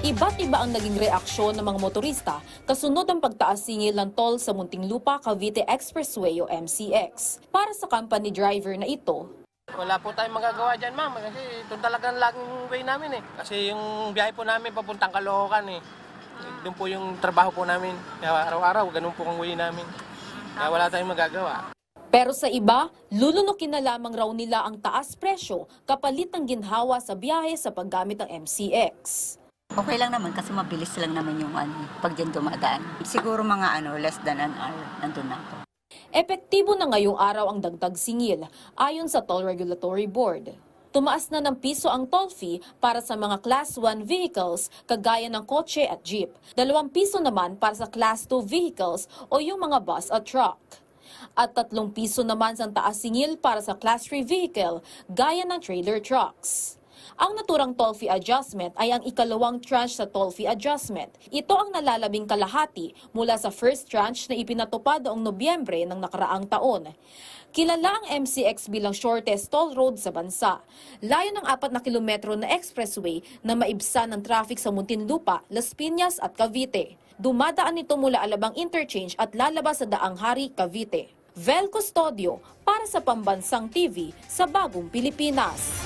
Iba't iba ang naging reaksyon ng mga motorista kasunod ang pagtaas singil ng toll sa Muntinlupa Cavite Expressway o MCX. Para sa company driver na ito, wala po tayong magagawa dyan, ma'am. Kasi ito talagang laging way namin eh. Kasi yung biyahe po namin papuntang Caloocan eh. Doon po yung trabaho po namin. Kaya araw-araw, ganun po ang way namin. Kaya wala tayong magagawa. pero sa iba, lulunukin na lamang raw nila ang taas presyo kapalit ng ginhawa sa biyahe sa paggamit ng MCX. Okay lang naman kasi mabilis lang naman yung pag dyan dumadaan. Siguro mga less than an hour, nandun na ako. Epektibo na ngayong araw ang dagdag singil ayon sa Toll Regulatory Board. Tumaas na ng piso ang toll fee para sa mga Class 1 vehicles kagaya ng kotse at jeep. 2 piso naman para sa Class 2 vehicles o yung mga bus at truck. At 3 piso naman ang taas singil para sa Class 3 vehicle gaya ng trailer trucks. Ang naturang toll fee adjustment ay ang ikalawang tranche sa toll fee adjustment. Ito ang nalalabing kalahati mula sa first tranche na ipinatupad noong Nobyembre ng nakaraang taon. Kilala ang MCX bilang shortest toll road sa bansa. Layo ng 4 na kilometro na expressway na maibsan ng traffic sa Muntinlupa, Las Piñas at Cavite. Dumadaan ito mula Alabang Interchange at lalabas sa Daang Hari, Cavite. Vel Custodio para sa Pambansang TV sa Bagong Pilipinas.